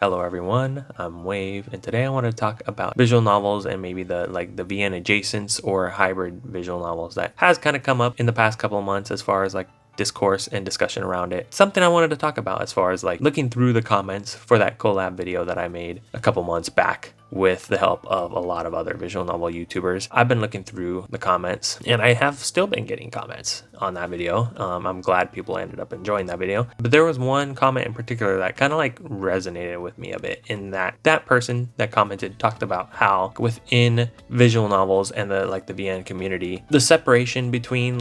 Hello everyone, I'm Wave, and today I want to talk about visual novels and maybe the VN adjacents or hybrid visual novels that has kind of come up in the past couple of months as far as discourse and discussion around it. Something I wanted to talk about as far as looking through the comments for that collab video that I made a couple months back with the help of a lot of other visual novel YouTubers. I've been looking through the comments and I have still been getting comments on that video. I'm glad people ended up enjoying that video, but there was one comment in particular that kind of resonated with me a bit, in that person that commented talked about how within visual novels and the VN community, the separation between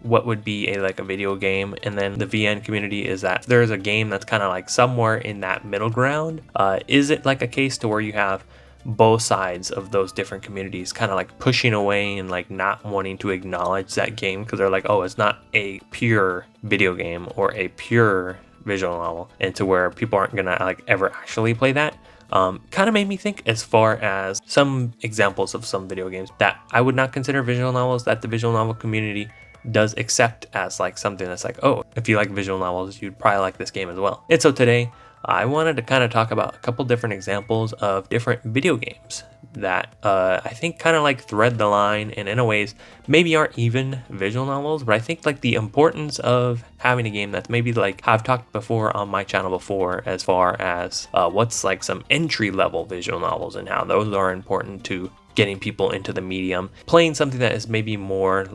what would be a video game and then the VN community is that there's a game that's kind of somewhere in that middle ground. Is it a case to where you have both sides of those different communities kind of pushing away and not wanting to acknowledge that game because they're oh, it's not a pure video game or a pure visual novel, and to where people aren't gonna ever actually play that? Kind of made me think as far as some examples of some video games that I would not consider visual novels that the visual novel community does accept as something that's oh, if you like visual novels, you'd probably like this game as well. And so today I wanted to kind of talk about a couple different examples of different video games that I think kind of thread the line and in a ways maybe aren't even visual novels, but I think the importance of having a game that's maybe I've talked before on my channel before as far as what's some entry level visual novels and how those are important to getting people into the medium, playing something that is maybe more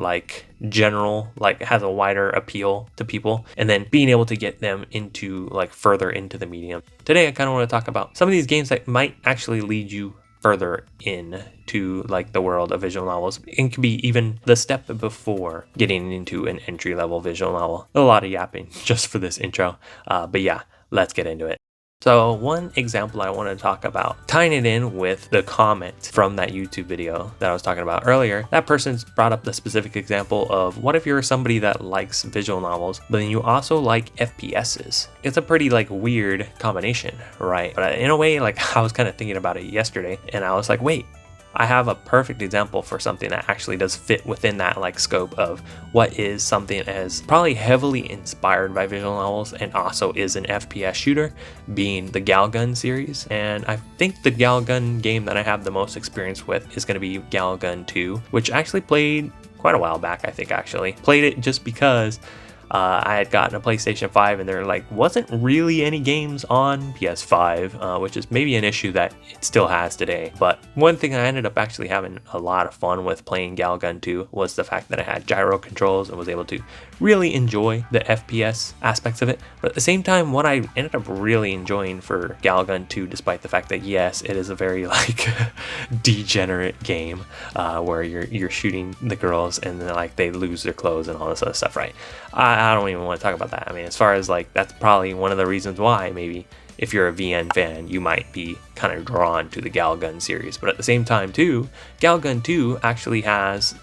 general, has a wider appeal to people, and then being able to get them into further into the medium. Today I kind of want to talk about some of these games that might actually lead you further in to the world of visual novels, and could be even the step before getting into an entry level visual novel. A lot of yapping just for this intro, but yeah, let's get into it. So one example I want to talk about, tying it in with the comment from that YouTube video that I was talking about earlier, that person's brought up the specific example of what if you're somebody that likes visual novels, but then you also like FPSs. It's a pretty weird combination, right? But in a way, I was kind of thinking about it yesterday and I was wait, I have a perfect example for something that actually does fit within that scope of what is something as probably heavily inspired by visual novels and also is an FPS shooter, being the Galgun series. And I think the Galgun game that I have the most experience with is going to be Galgun 2, which I actually played quite a while back. I think actually played it just because I had gotten a PlayStation 5 and there wasn't really any games on PS5, which is maybe an issue that it still has today. But one thing I ended up actually having a lot of fun with playing Galgun 2 was the fact that I had gyro controls and was able to really enjoy the FPS aspects of it. But at the same time, what I ended up really enjoying for Galgun 2, despite the fact that yes, it is a very degenerate game where you're shooting the girls and then they lose their clothes and all this other stuff, right? I don't even want to talk about that. I mean, as far as that's probably one of the reasons why maybe if you're a VN fan, you might be kind of drawn to the Galgun series. But at the same time too, Galgun 2 actually has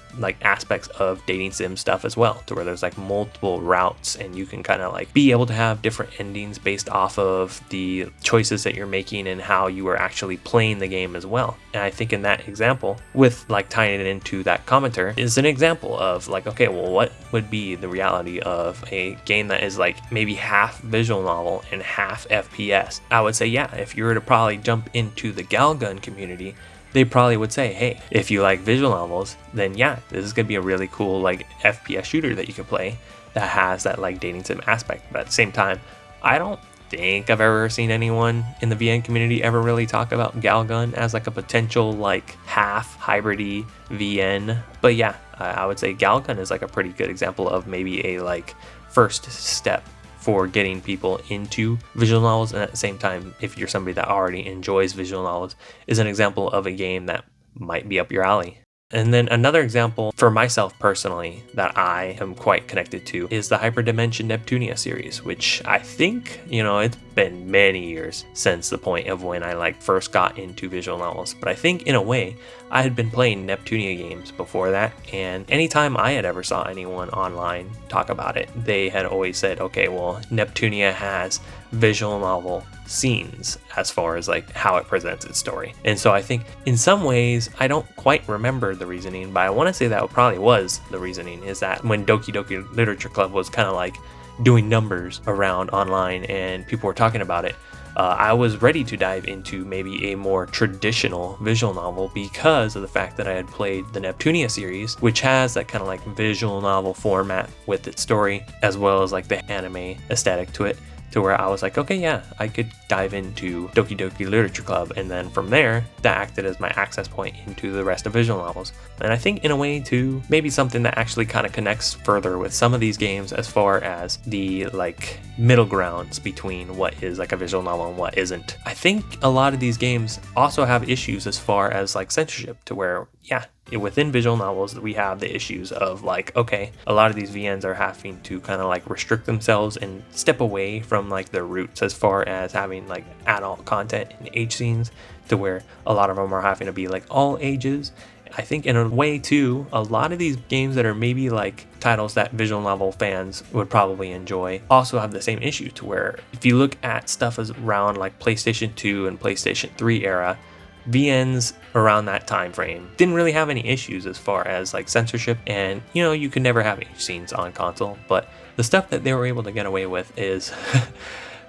aspects of dating sim stuff as well, to where there's multiple routes and you can kind of be able to have different endings based off of the choices that you're making and how you are actually playing the game as well. And I think in that example, with tying it into that commenter, is an example of okay, well, what would be the reality of a game that is maybe half visual novel and half FPS? I would say, yeah, if you were to probably jump into the Galgun community, they probably would say, hey, if you like visual novels, then yeah, this is gonna be a really cool FPS shooter that you can play that has that dating sim aspect. But at the same time, I don't think I've ever seen anyone in the VN community ever really talk about Galgun as a potential half hybridy VN. But yeah, I would say Galgun is a pretty good example of maybe a first step for getting people into visual novels, and at the same time, if you're somebody that already enjoys visual novels, is an example of a game that might be up your alley. And then another example for myself personally that I am quite connected to is the Hyperdimension Neptunia series, which I think, it's been many years since the point of when I first got into visual novels. But I think in a way, I had been playing Neptunia games before that, and anytime I had ever saw anyone online talk about it, they had always said, okay, well, Neptunia has visual novel scenes as far as how it presents its story. And so I think in some ways, I don't quite remember the reasoning, but I want to say that probably was the reasoning, is that when Doki Doki Literature Club was kind of doing numbers around online and people were talking about it, I was ready to dive into maybe a more traditional visual novel because of the fact that I had played the Neptunia series, which has that kind of like visual novel format with its story, as well as like the anime aesthetic to it, to where I was like, okay, yeah, I could dive into Doki Doki Literature Club, and then from there, that acted as my access point into the rest of visual novels. And I think in a way too, maybe something that actually kind of connects further with some of these games as far as the like middle grounds between what is like a visual novel and what isn't. I think a lot of these games also have issues as far as like censorship, to where, yeah, within visual novels we have the issues of like, okay, a lot of these VNs are having to kind of like restrict themselves and step away from like their roots as far as having like adult content and age scenes, to where a lot of them are having to be like all ages. I think in a way too, a lot of these games that are maybe like titles that visual novel fans would probably enjoy also have the same issue, to where if you look at stuff as around like PlayStation 2 and PlayStation 3 era, VNs around that time frame didn't really have any issues as far as like censorship, and you know, you could never have age scenes on console, but the stuff that they were able to get away with is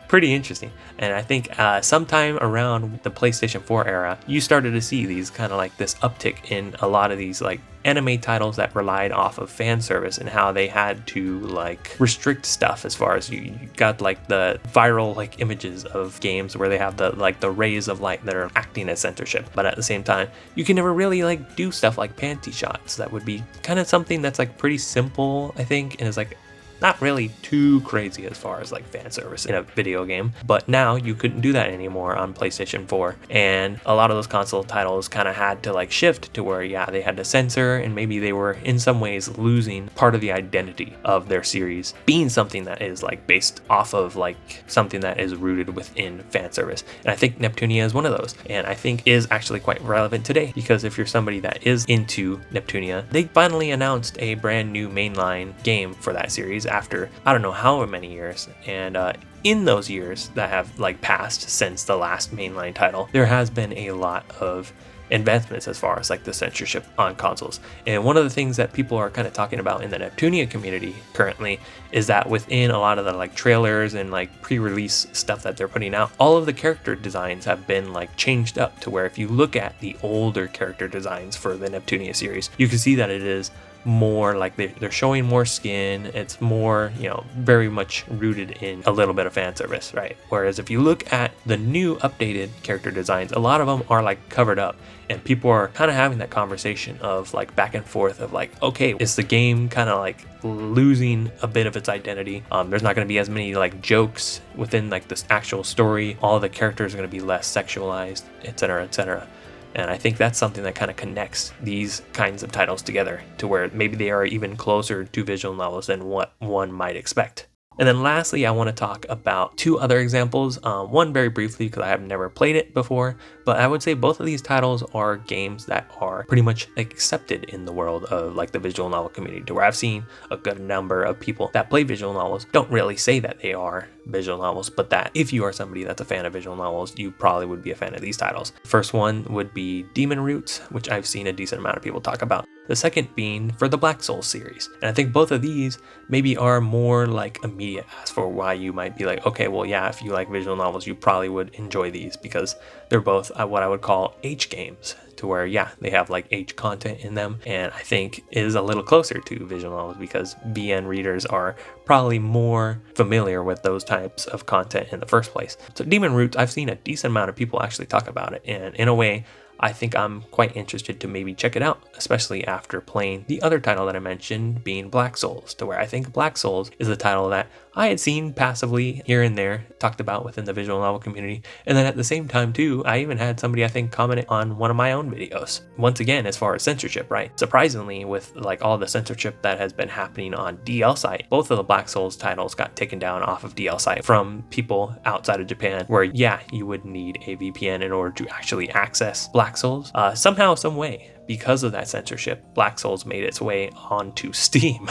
pretty interesting. And I think sometime around the PlayStation 4 era, you started to see these kind of like this uptick in a lot of these like anime titles that relied off of fan service, and how they had to like restrict stuff as far as you got like the viral like images of games where they have the like the rays of light that are acting as censorship, but at the same time you can never really like do stuff like panty shots. That would be kind of something that's like pretty simple, I think, and is like not really too crazy as far as like fan service in a video game, but now you couldn't do that anymore on PlayStation 4, and a lot of those console titles kind of had to like shift to where, yeah, they had to censor, and maybe they were in some ways losing part of the identity of their series being something that is like based off of like something that is rooted within fan service. And I think Neptunia is one of those, and I think is actually quite relevant today, because if you're somebody that is into Neptunia, they finally announced a brand new mainline game for that series after I don't know how many years, and in those years that have like passed since the last mainline title, there has been a lot of advancements as far as like the censorship on consoles. And one of the things that people are kind of talking about in the Neptunia community currently is that within a lot of the like trailers and like pre-release stuff that they're putting out, all of the character designs have been like changed up, to where if you look at the older character designs for the Neptunia series, you can see that it is more like they're showing more skin. It's more, you know, very much rooted in a little bit of fan service, right? Whereas if you look at the new updated character designs, a lot of them are like covered up, and people are kind of having that conversation of like back and forth of like, okay, is the game kind of like losing a bit of its identity? There's not going to be as many like jokes within like this actual story. All the characters are going to be less sexualized, etc., etc. And I think that's something that kind of connects these kinds of titles together, to where maybe they are even closer to visual novels than what one might expect. And then lastly, I want to talk about two other examples. One very briefly, because I have never played it before, but I would say both of these titles are games that are pretty much accepted in the world of like the visual novel community, to where I've seen a good number of people that play visual novels don't really say that they are visual novels, but that if you are somebody that's a fan of visual novels, you probably would be a fan of these titles. First one would be Demon Roots, which I've seen a decent amount of people talk about. The second being for the Black Souls series. And I think both of these maybe are more like immediate as for why you might be like, okay, well, yeah, if you like visual novels, you probably would enjoy these, because they're both what I would call H games, to where, yeah, they have like H content in them, and I think is a little closer to visual novels because VN readers are probably more familiar with those types of content in the first place. So Demon Roots, I've seen a decent amount of people actually talk about it, and in a way, I think I'm quite interested to maybe check it out, especially after playing the other title that I mentioned, being Black Souls, to where I think Black Souls is a title that I had seen passively here and there talked about within the visual novel community. And then at the same time too, I even had somebody I think comment on one of my own videos. Once again, as far as censorship, right? Surprisingly, with like all the censorship that has been happening on DLSite, both of the Black Souls titles got taken down off of DLSite from people outside of Japan, where yeah, you would need a VPN in order to actually access Black Souls somehow, some way. because of that censorship, Black Souls made its way onto Steam,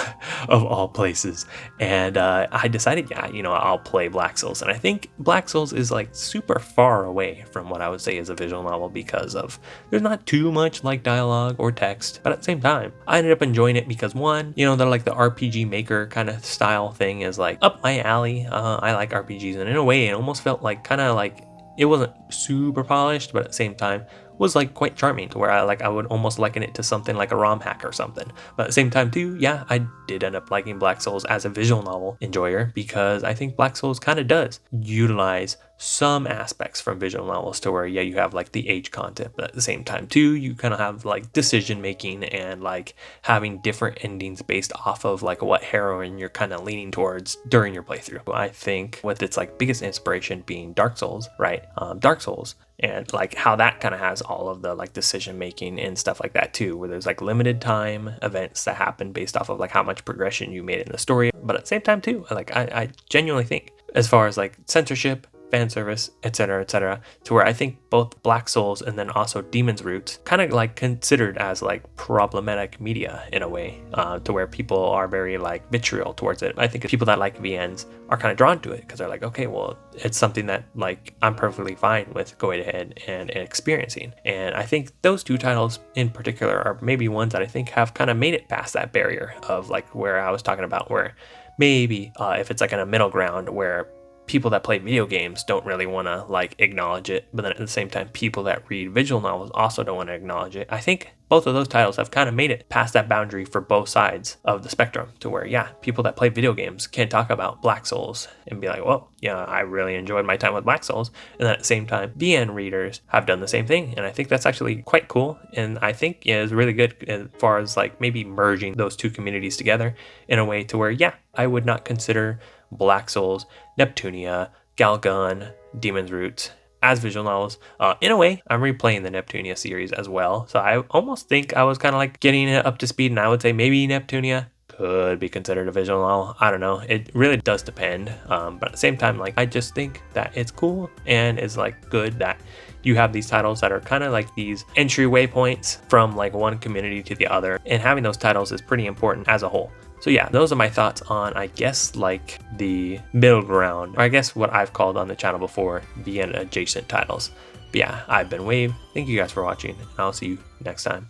of all places. And I decided, yeah, I'll play Black Souls. And I think Black Souls is like super far away from what I would say is a visual novel because of there's not too much like dialogue or text, but at the same time, I ended up enjoying it because one, they're like the RPG Maker kind of style thing is like up my alley. I like RPGs, and in a way, it almost felt like kind of like it wasn't super polished, but at the same time was like quite charming to where I would almost liken it to something like a ROM hack or something. But at the same time too, yeah, I did end up liking Black Souls as a visual novel enjoyer because I think Black Souls kind of does utilize some aspects from visual novels to where, yeah, you have like the age content, but at the same time too, you kind of have like decision making and like having different endings based off of like what heroine you're kind of leaning towards during your playthrough. I think with its like biggest inspiration being Dark Souls, right? Dark Souls, and like how that kind of has all of the like decision making and stuff like that too, where there's like limited time events that happen based off of like how much progression you made in the story. But at the same time too, like I genuinely think as far as like censorship, fan service, etc., to where I think both Black Souls and then also Demon's Roots kind of like considered as like problematic media in a way, to where people are very like vitriol towards it. I think people that like VNs are kind of drawn to it because they're like, okay, well, it's something that like I'm perfectly fine with going ahead and experiencing. And I think those two titles in particular are maybe ones that I think have kind of made it past that barrier of like where I was talking about, where maybe if it's like in a middle ground where people that play video games don't really want to like acknowledge it, but then at the same time people that read visual novels also don't want to acknowledge it. I think both of those titles have kind of made it past that boundary for both sides of the spectrum to where, yeah, people that play video games can talk about Black Souls and be like, well, yeah, I really enjoyed my time with Black Souls, and then at the same time VN readers have done the same thing. And I think that's actually quite cool, and I think is really good as far as like maybe merging those two communities together in a way to where, yeah, I would not consider Black Souls, Neptunia, Galgun, Demon's Roots as visual novels. In a way, I'm replaying the Neptunia series as well, so I almost think I was kind of like getting it up to speed, and I would say maybe Neptunia could be considered a visual novel. I don't know. It really does depend. But at the same time, like I just think that it's cool and it's like good that you have these titles that are kind of like these entryway points from like one community to the other, and having those titles is pretty important as a whole. So yeah, those are my thoughts on, I guess, like the middle ground, or I guess what I've called on the channel before, VN adjacent titles. But yeah, I've been Wave. Thank you guys for watching, and I'll see you next time.